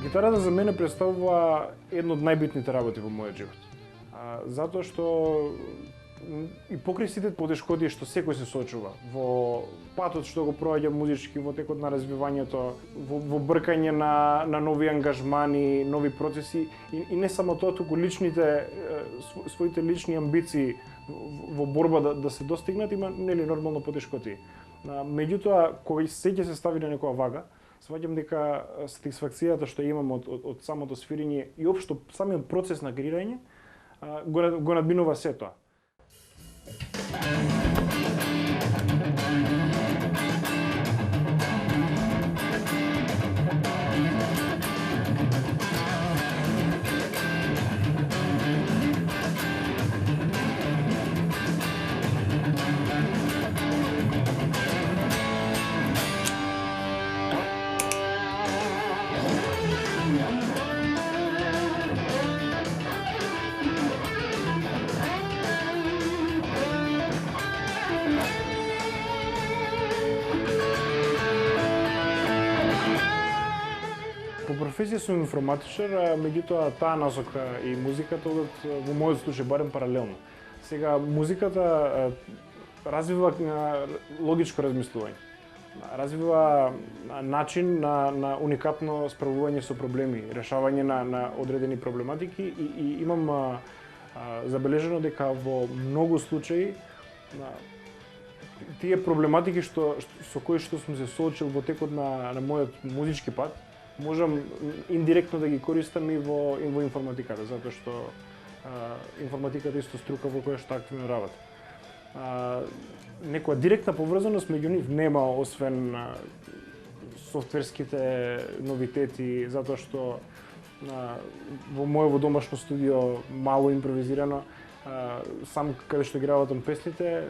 Гитарата за мене представува едно од најбитните работи во мојот живот. Затоа што и покрај сите потешкоти што секој се соочува во патот што го проаѓа музички, во текот на развивањето, во бркање на нови ангажмани, нови процеси и не само тоа, туку личните своите лични амбиции во борба да се достигнат, има нели нормално потешкоти. Меѓутоа, кога се ќе се стави на некоја вага, сваќам дека сатисфакцијата што имам од самото свирење и општо самиот процес на креирање го надминува се тоа. По професија сум информатичар, меѓутоа таа насока и музиката одат во мојот случај барем паралелно. Сега музиката развива логичко размислување. Развива начин на уникатно справување со проблеми, решавање на одредени проблематики и имам забележано дека во многу случаи тие проблематики со кои што сум се соочил во текот на мојот музички пат, можам индиректно да ги користам и во информатиката, затоа што информатиката е исто струка во која што активно работам. Некоја директна поврзаност меѓу нив нема, освен софтверските новитети, затоа што во мојово домашно студио мало импровизирано, сам каде што ги работам песните,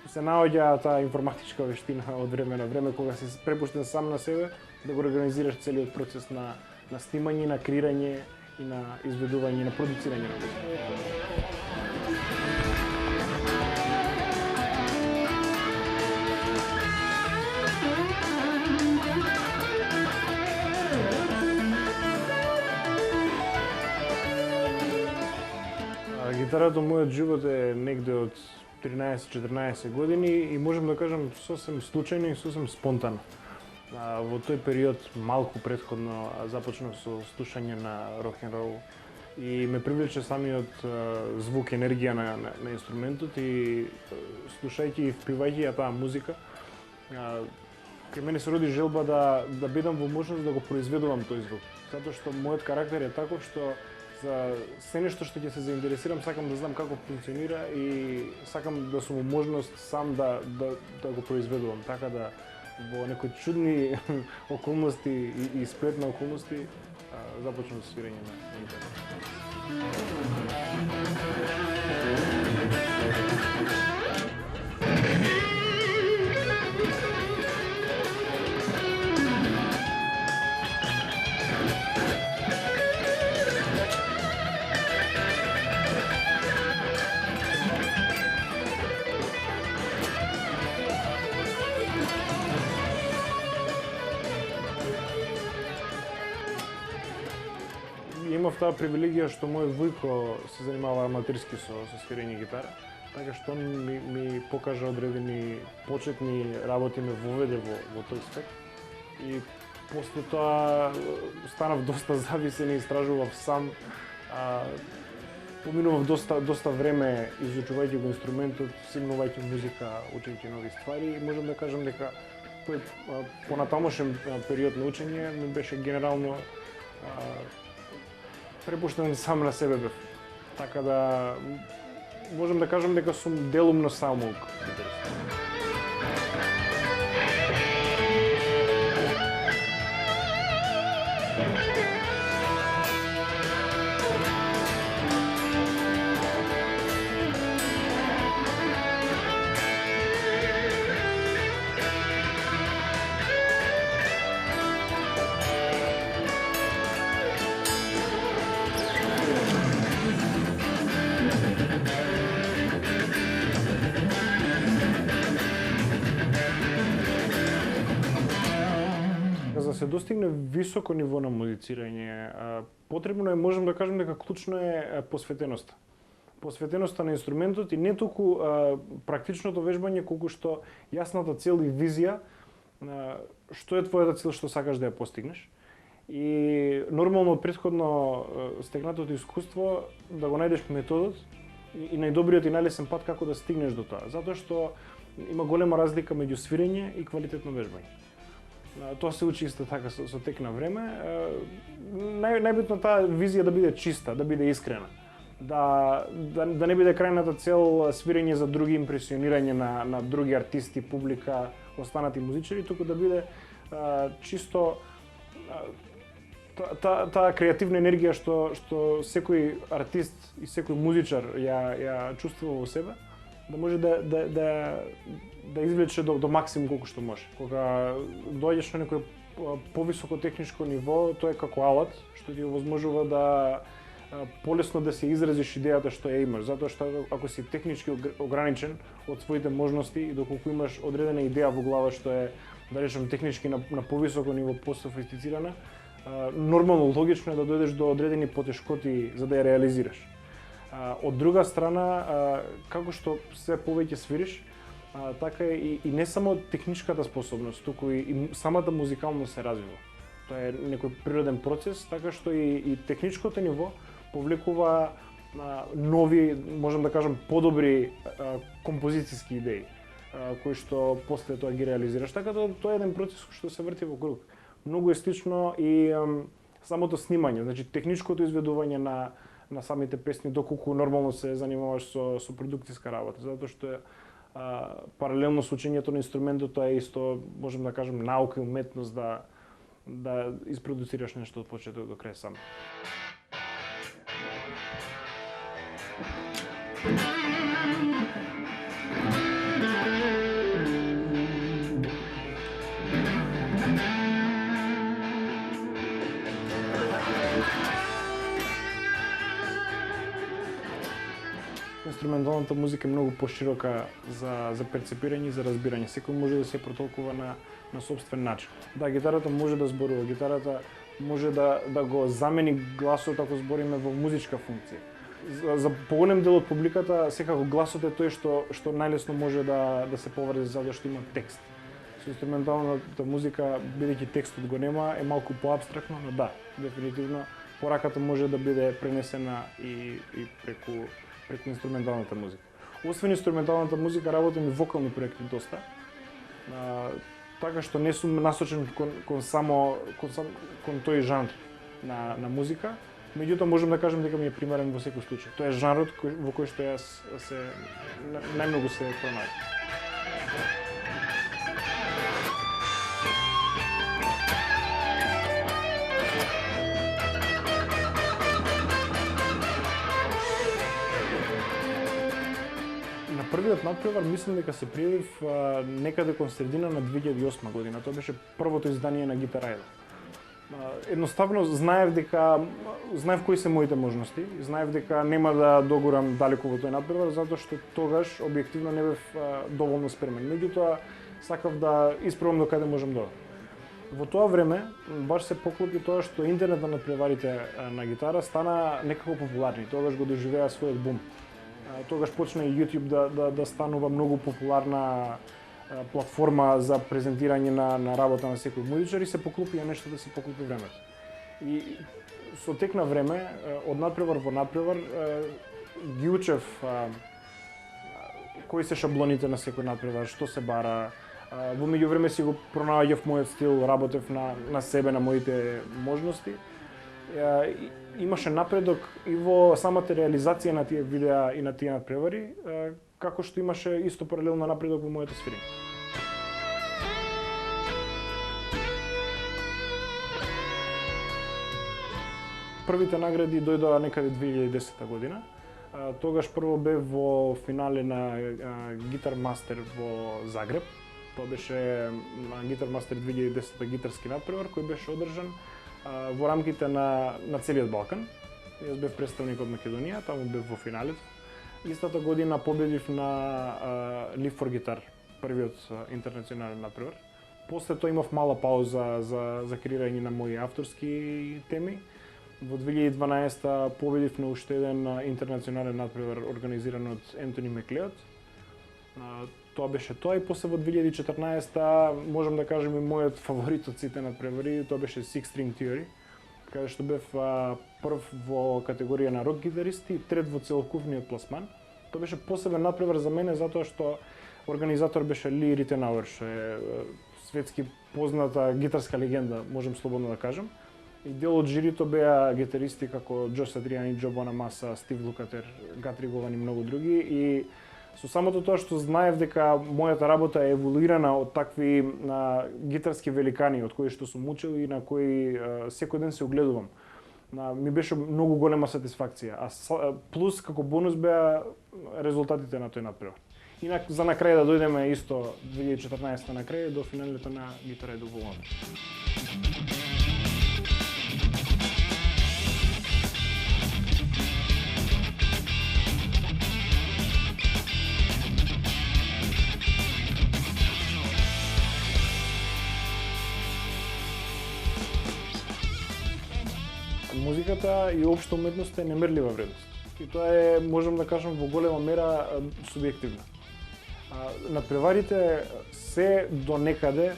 се наоѓа таа информатичка вештина од време на време кога си препуштен сам на себе да го организираш целиот процес на снимање, на креирање и на изведување, на продуцирање на музика. Гитарата мојот живот е негде од 13-14 години и можам да кажам сосем случајно и сосем спонтано. Во тој период малку претходно започнав со слушање на рок-н-рол и ме привлече самиот звук, енергија на инструментот и слушајќи и впивајќи ја таа музика, кај мене се роди желба да бидам во можност да го произведувам тој звук. Затоа што мојот карактер е таков што за се нешто што ќе се заинтересирам, сакам да знам како функционира и сакам да сум во можност сам да го произведувам, така да во некои чудни околности и сплет на околности започнам свирење на гитара. Имав таа привилегија што мој вујко се занимава аматерски со свирење гитара, така што он ми покажа одредени почетни работи, ме воведе во тој свет. И после тоа станав доста зависен и истражував сам. Поминував доста време изучувајќи го инструментот, симнувајќи музика, учејќи нови ствари и можам да кажам дека тој понатамошен период на учење ми беше генерално препуштен сам на себе бев. Така да можам да кажам дека сум делумно самоук гитарист. да се достигне високо ниво на музицирање, потребно е, можам да кажам дека клучно е посветеноста. Посветеноста на инструментот и не толку практичното вежбање, колку што јасната цел и визија, што е твојата цел што сакаш да ја постигнеш. И нормално од претходно стегнатото искуство да го најдеш методот и најдобриот и најлесен пат како да стигнеш до тоа, затоа што има голема разлика меѓу свирење и квалитетно вежбање. Тоа се учи исто така со тек на време. Најбитно таа визија да биде чиста, да биде искрена. Да не биде крајната цел свирење за други, импресионирање на други артисти, публика, останати музичари, туку да биде чисто таа креативна енергија што секој артист и секој музичар ја чувствува во себе, да може да извлече до максимум колку што може. Кога доаѓаш на некој повисоко техничко ниво, тоа е како алат што ти овозможува да полесно да се изразиш идејата што ја имаш, затоа што ако си технички ограничен од своите можности и доколку имаш одредена идеја во глава што е, да речем, технички на повисоко ниво, пософистицирана, нормално, логично е да дојдеш до одредени потешкоти за да ја реализираш. Од друга страна, како што се повеќе свириш, така и не само техничката способност, туку и самата музикалност се развива. Тоа е некој природен процес, така што и техничкото ниво повлекува нови, можам да кажам, подобри композицијски идеи, кои што после тоа ги реализираш. Така тоа е еден процес што се врти во круг. Многу е слично и самото снимање, значи техничкото изведување на самите песни, доколку нормално се занимаваш со продукцијска работа, затоа што паралелно со учењето на инструментот, тоа е исто, можем да кажем, наука и уметност да испродуцираш нешто од почеток до крај сам. Инструменталната музика е многу поширока за перцепирање и за разбирање. Секој може да се протолкува на собствен начин. Да, гитарата може да зборува, гитарата може да го замени гласот ако збориме во музичка функција. За поголем дел од публиката секако гласот е тој што најлесно може да се поврзе затоа што има текст. Со инструменталната музика, бидејќи текстот го нема, е малку поабстрактно, но да, дефинитивно пораката може да биде пренесена и преку инструменталната музика. Освен инструменталната музика, работам и вокални проекти доста. Така што не сум насочен кон тој жанр на музика, меѓутоа можам да кажам дека ми е примерен во секој случај. Тоа е жанрот во кој што јас најмногу се пронајдов. Првиот надпревар мислам дека се пријавив некаде кон средина на 2008 година. Тоа беше првото издание на Guitar Idol. Едноставно знаев кои се моите можности, знаев дека нема да догурам далеку во тој надпревар затоа што тогаш објективно не бев доволно спремен. Меѓутоа сакав да испробам до каде можам да одам. Во тоа време баш се поклопи тоа што интернет на надпреварите на гитара стана некако популарни. Тогаш го доживеа својот бум. Тогаш почна и YouTube да станува многу популарна платформа за презентирање на работа на секој музичар и се поклопи нешто да се поклопи времето. И со тек на време, од надпревар во надпревар, ги учев кои се шаблоните на секој надпревар, што се бара. Во меѓувреме си го пронаоѓав мојот стил, работев на себе, на моите можности. Имаше напредок и во самата реализација на тие видеа и на тие надпревари, како што имаше исто паралелно напредок во моето свирење. Првите награди дојдоа некаде 2010 година. Тогаш прво бев во финале на Guitar Master во Загреб. Тоа беше Guitar Master 2010 гитарски надпревар кој беше одржан во рамките на целиот Балкан. Јас бев представник од Македонија, таму бев во финалето. Истата година победив на Live for Guitar, првиот интернационален надпревар. После тоа имав мала пауза за креирање на мои авторски теми. Во 2012 победив на уште еден интернационален надпревар организиран од Ентони Меклеод. Тоа беше тоа и после во 2014 можам да кажем и мојот фаворит од сите надпревари, тоа беше Six String Theory, каде што бев прв во категорија на рок гитаристи, трет во целокупниот пласман. Тоа беше посебен надпревар за мене затоа што организатор беше Ли Ритенауер, што е светски позната гитарска легенда, можем слободно да кажем. И дел од жирито беа гитаристи како Джош Сатриани, Джо Бонамаса, Стив Лукатер, Гатри Гован и многу други. И со самото тоа што знаев дека мојата работа е еволуирана од такви гитарски великани од кои што сум учел и на кои секој ден се огледувам, ми беше многу голема сатисфакција. Плюс како бонус беа резултатите на тој надпревар. Инак за на крај да дојдеме исто 2014 на крај до финалите на Guitar Idol во Лондон. Музиката и општо уметноста е немерлива вредност. И тоа е, можам да кажам, во голема мера субјективно. Надпреварите се до некаде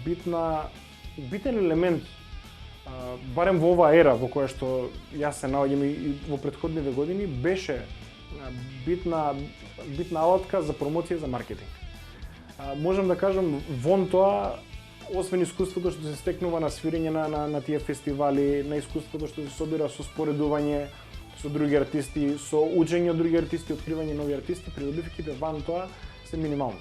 битен елемент, барем во оваа ера во која што јас се наоѓам и во претходните години, беше битна алатка за промоција за маркетинг. Можам да кажам, вон тоа, освен искуството што се стекнува на свирење на тие фестивали, на искуството што се собира со споредување со други артисти, со учење од други артисти, откривање нови артисти, придобивките ван тоа се минимални.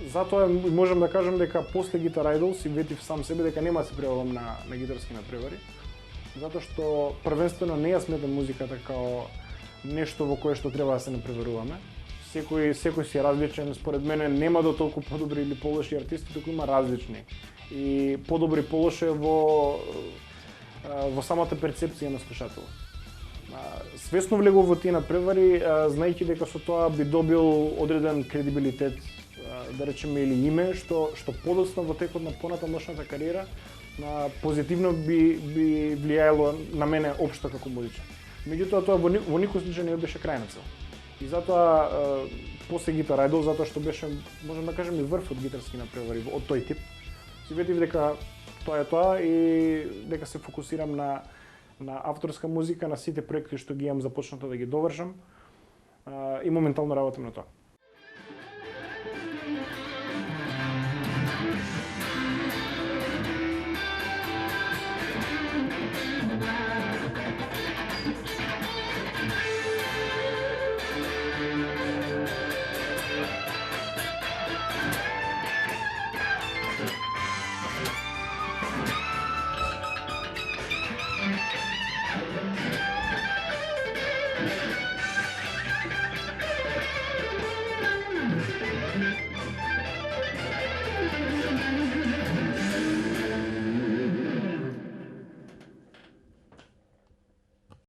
Затоа можам да кажам дека после Guitar Idol си ветив сам себе дека нема да се преавам на гитарски надпревари, затоа што првенствено не ја сметам музиката као нешто во кое што треба да се напреваруваме. Секој си е различен, според мене нема до толку подобри или полоши артисти, туку има различни. И подобри полоши во самата перцепција на слушателот. Свесно влегов во тие надпревари, знаејќи дека со тоа би добил одреден кредибилитет, да речеме, или име, што подоцна во текот на понатамошната кариера позитивно би влијаело на мене општо како музичар. Меѓутоа тоа во никој случај не беше крајна цел. И затоа после Guitar Idol, затоа што беше, можам да кажем, и врв од гитарски надпревари од тој тип, си ветив дека тоа е тоа и дека се фокусирам на авторска музика, на сите проекти што ги имам започнато да ги довршам и моментално работам на тоа.